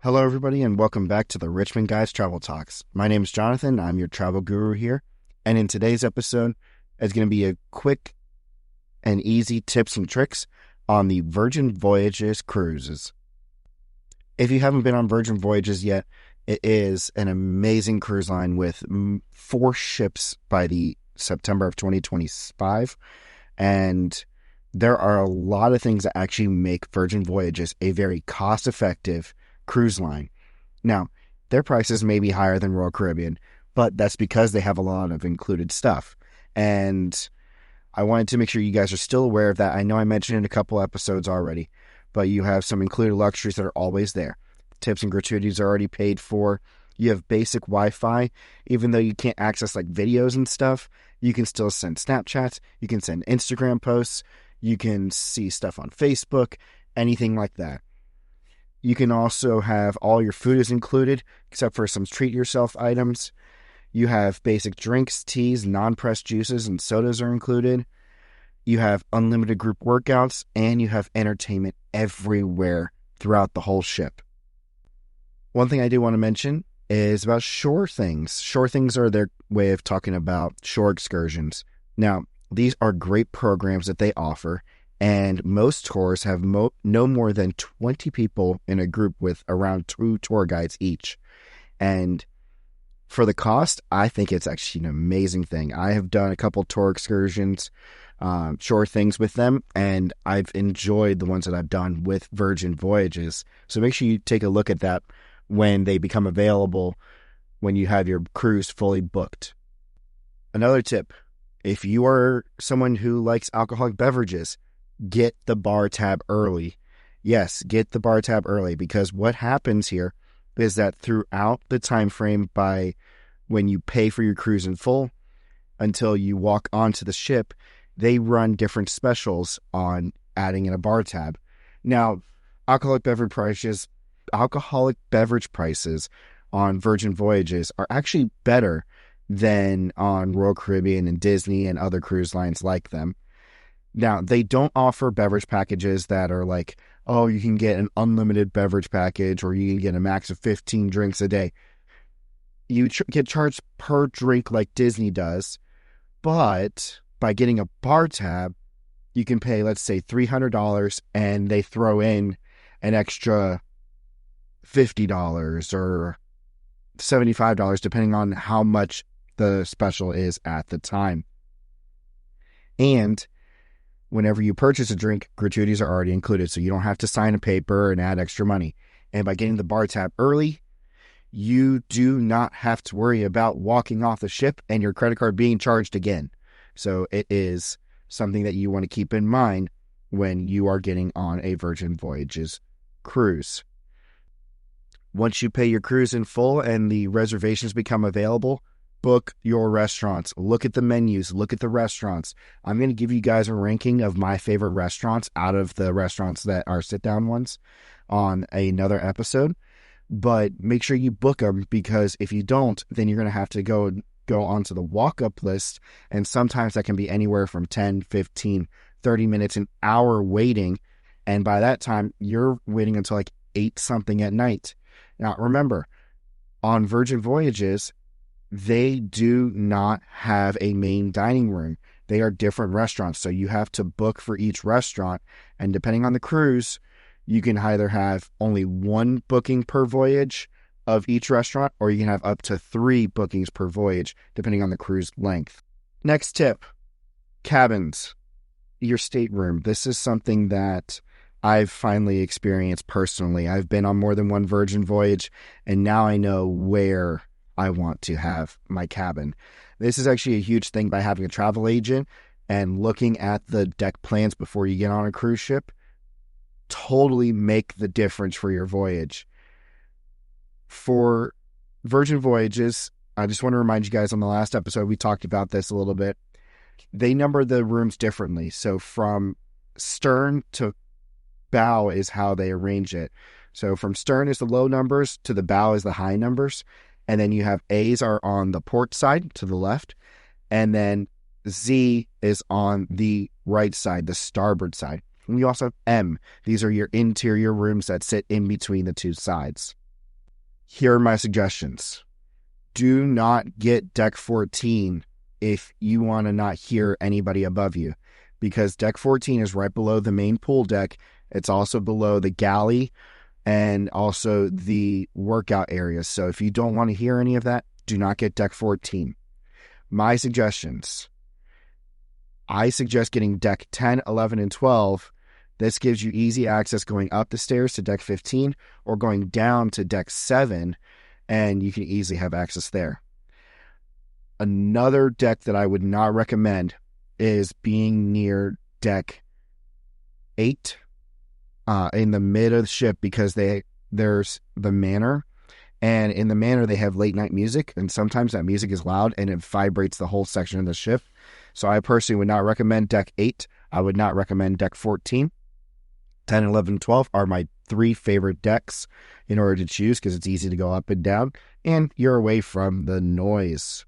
Hello, everybody, and welcome back to the Richmond Guys Travel Talks. My name is Jonathan. I'm your travel guru here. And in today's episode, it's going to be a quick and easy tips and tricks on the Virgin Voyages cruises. If you haven't been on Virgin Voyages yet, it is an amazing cruise line with 4 ships by the September of 2025. And there are a lot of things that actually make Virgin Voyages a very cost-effective cruise line. Now, their prices may be higher than Royal Caribbean, but that's because they have a lot of included stuff. And I wanted to make sure you guys are still aware of that. I know I mentioned it in a couple episodes already, but you have some included luxuries that are always there. Tips and gratuities are already paid for. You have basic Wi-Fi. Even though you can't access like videos and stuff, you can still send Snapchats, you can send Instagram posts, you can see stuff on Facebook, anything like that. You can also have all your food is included, except for some treat yourself items. You have basic drinks, teas, non-pressed juices, and sodas are included. You have unlimited group workouts, and you have entertainment everywhere throughout the whole ship. One thing I do want to mention is about shore things. Shore things are their way of talking about shore excursions. Now, these are great programs that they offer, and most tours have no more than 20 people in a group with around 2 tour guides each. And for the cost, I think it's actually an amazing thing. I have done a couple tour excursions, shore things with them, and I've enjoyed the ones that I've done with Virgin Voyages. So make sure you take a look at that when they become available, when you have your cruise fully booked. Another tip, if you are someone who likes alcoholic beverages, get the bar tab early. Yes, get the bar tab early, because what happens here is that throughout the time frame by when you pay for your cruise in full until you walk onto the ship, they run different specials on adding in a bar tab. Now, alcoholic beverage prices on Virgin Voyages are actually better than on Royal Caribbean and Disney and other cruise lines like them. Now, they don't offer beverage packages that are like, oh, you can get an unlimited beverage package or you can get a max of 15 drinks a day. You get charged per drink like Disney does, but by getting a bar tab, you can pay, let's say, $300 and they throw in an extra $50 or $75, depending on how much the special is at the time. And whenever you purchase a drink, gratuities are already included, so you don't have to sign a paper and add extra money. And by getting the bar tab early, you do not have to worry about walking off the ship and your credit card being charged again. So it is something that you want to keep in mind when you are getting on a Virgin Voyages cruise. Once you pay your cruise in full and the reservations become available, book your restaurants. Look at the menus. Look at the restaurants. I'm going to give you guys a ranking of my favorite restaurants out of the restaurants that are sit-down ones on another episode. But make sure you book them, because if you don't, then you're going to have to go onto the walk-up list. And sometimes that can be anywhere from 10, 15, 30 minutes, an hour waiting. And by that time, you're waiting until like 8-something at night. Now, remember, on Virgin Voyages, they do not have a main dining room. They are different restaurants, so you have to book for each restaurant. And depending on the cruise, you can either have only 1 booking per voyage of each restaurant, or you can have up to 3 bookings per voyage, depending on the cruise length. Next tip, cabins, your stateroom. This is something that I've finally experienced personally. I've been on more than one Virgin Voyage, and now I know where I want to have my cabin. This is actually a huge thing by having a travel agent and looking at the deck plans before you get on a cruise ship. Totally make the difference for your voyage. For Virgin Voyages, I just want to remind you guys, on the last episode, we talked about this a little bit. They number the rooms differently. So from stern to bow is how they arrange it. So from stern is the low numbers to the bow is the high numbers. And then you have A's are on the port side to the left. And then Z is on the right side, the starboard side. And you also have M. These are your interior rooms that sit in between the two sides. Here are my suggestions. Do not get deck 14 if you want to not hear anybody above you, because deck 14 is right below the main pool deck. It's also below the galley and also the workout areas. So if you don't want to hear any of that, do not get deck 14. My suggestions. I suggest getting deck 10, 11, and 12. This gives you easy access going up the stairs to deck 15 or going down to deck 7, and you can easily have access there. Another deck that I would not recommend is being near deck 8 in the mid of the ship, because there's the manor, and in the manor they have late night music, and sometimes that music is loud and it vibrates the whole section of the ship. So I personally would not recommend deck 8. I would not recommend deck 14. 10, 11, 12 are my 3 favorite decks in order to choose, because it's easy to go up and down and you're away from the noise.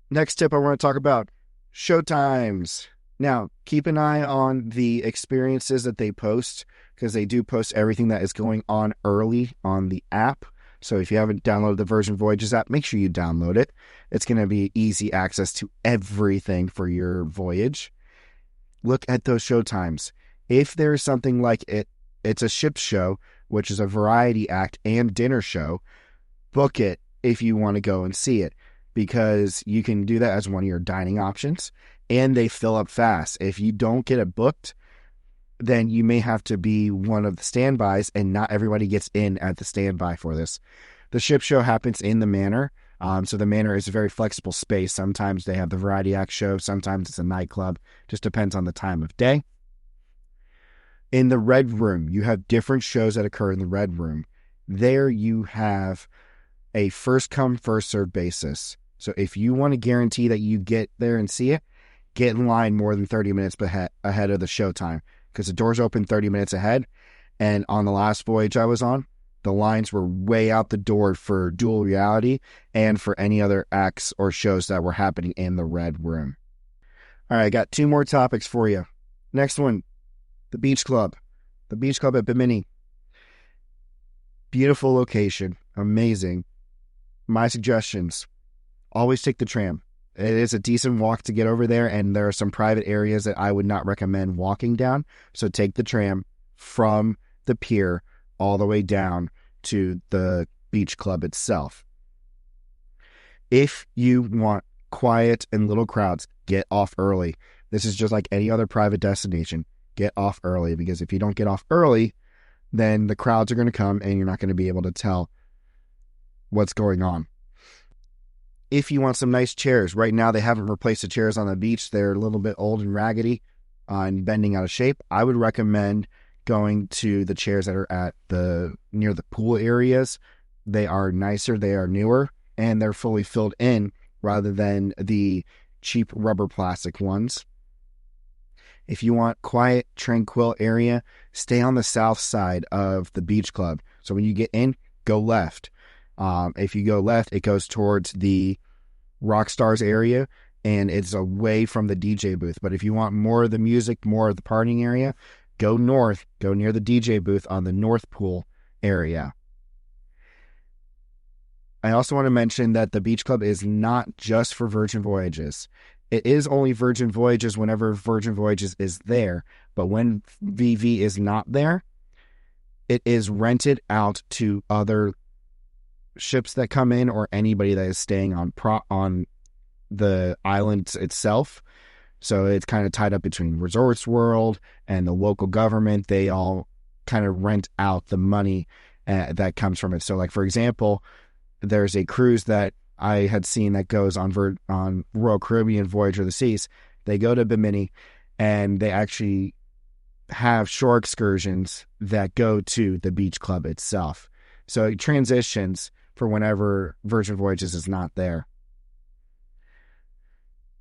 Next tip I want to talk about, showtimes. Now, keep an eye on the experiences that they post, because they do post everything that is going on early on the app. So if you haven't downloaded the Virgin Voyages app, make sure you download it. It's going to be easy access to everything for your voyage. Look at those showtimes. If there's something like it's a ship show, which is a variety act and dinner show, book it if you want to go and see it, because you can do that as one of your dining options, and they fill up fast. If you don't get it booked, then you may have to be one of the standbys, and not everybody gets in at the standby for this. The ship show happens in the manor, so the manor is a very flexible space. Sometimes they have the variety act show, sometimes it's a nightclub, just depends on the time of day. In the Red Room, you have different shows that occur in the Red Room. There you have a first come, first served basis. So if you want to guarantee that you get there and see it, get in line more than 30 minutes ahead of the showtime, because the doors open 30 minutes ahead. And on the last voyage I was on, the lines were way out the door for Dual Reality and for any other acts or shows that were happening in the Red Room. All right, I got 2 more topics for you. Next one, the Beach Club. The Beach Club at Bimini. Beautiful location. Amazing. My suggestions. Always take the tram. It is a decent walk to get over there, and there are some private areas that I would not recommend walking down. So take the tram from the pier all the way down to the beach club itself. If you want quiet and little crowds, get off early. This is just like any other private destination. Get off early, because if you don't get off early, then the crowds are going to come and you're not going to be able to tell what's going on. If you want some nice chairs, right now they haven't replaced the chairs on the beach. They're a little bit old and raggedy and bending out of shape. I would recommend going to the chairs that are at near the pool areas. They are nicer, they are newer, and they're fully filled in rather than the cheap rubber plastic ones. If you want quiet, tranquil area, stay on the south side of the beach club. So when you get in, go left. If you go left, it goes towards the rock stars area, and it's away from the DJ booth. But if you want more of the music, more of the partying area, go north, go near the DJ booth on the north pool area. I also want to mention that the beach club is not just for Virgin Voyages. It is only Virgin Voyages whenever Virgin Voyages is there, but when VV is not there, it is rented out to other ships that come in or anybody that is staying on the island itself. So it's kind of tied up between Resorts World and the local government. They all kind of rent out the money that comes from it. So like, for example, there's a cruise that I had seen that goes on Royal Caribbean Voyage of the Seas. They go to Bimini and they actually have shore excursions that go to the beach club itself. So it transitions for whenever Virgin Voyages is not there.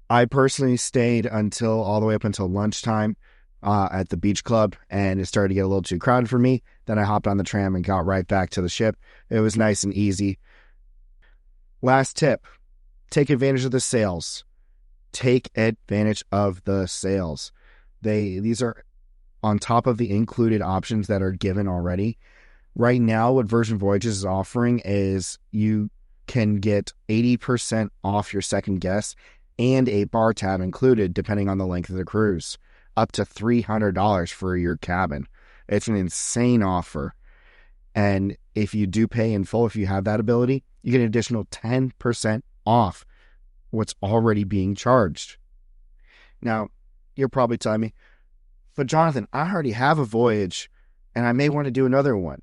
I personally stayed all the way up until lunchtime at the beach club, and it started to get a little too crowded for me. Then I hopped on the tram and got right back to the ship. It was nice and easy. Last tip, take advantage of the sales. Take advantage of the sales. These are on top of the included options that are given already. Right now, what Virgin Voyages is offering is you can get 80% off your second guest and a bar tab included, depending on the length of the cruise, up to $300 for your cabin. It's an insane offer. And if you do pay in full, if you have that ability, you get an additional 10% off what's already being charged. Now, you're probably telling me, but Jonathan, I already have a Voyage and I may want to do another one.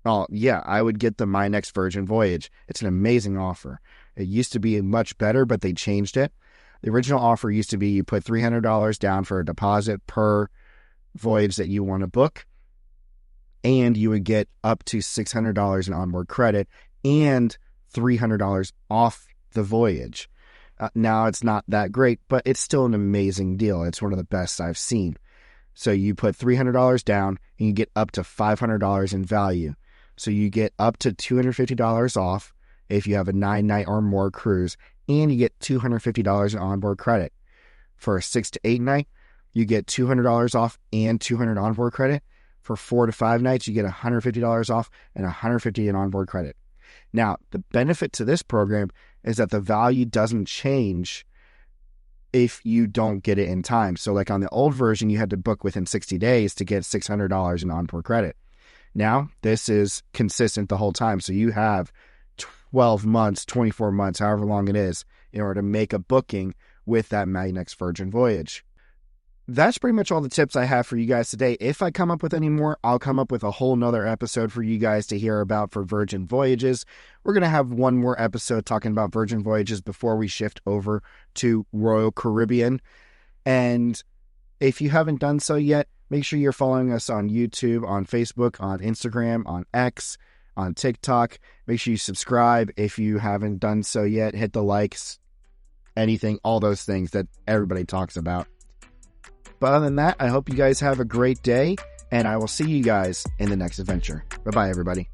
Well, yeah, I would get the My Next Virgin Voyage. It's an amazing offer. It used to be much better, but they changed it. The original offer used to be you put $300 down for a deposit per voyage that you want to book, and you would get up to $600 in onboard credit and $300 off the voyage. Now, it's not that great, but it's still an amazing deal. It's one of the best I've seen. So you put $300 down and you get up to $500 in value. So you get up to $250 off if you have a 9-night or more cruise, and you get $250 in onboard credit. For a 6 to 8 night, you get $200 off and $200 onboard credit. For 4 to 5 nights, you get $150 off and $150 in onboard credit. Now, the benefit to this program is that the value doesn't change if you don't get it in time. So like on the old version, you had to book within 60 days to get $600 in onboard credit. Now, this is consistent the whole time. So you have 12 months, 24 months, however long it is, in order to make a booking with that My Next Virgin Voyage. That's pretty much all the tips I have for you guys today. If I come up with any more, I'll come up with a whole nother episode for you guys to hear about for Virgin Voyages. We're going to have one more episode talking about Virgin Voyages before we shift over to Royal Caribbean. And if you haven't done so yet, make sure you're following us on YouTube, on Facebook, on Instagram, on X, on TikTok. Make sure you subscribe if you haven't done so yet. Hit the likes, anything, all those things that everybody talks about. But other than that, I hope you guys have a great day, and I will see you guys in the next adventure. Bye-bye, everybody.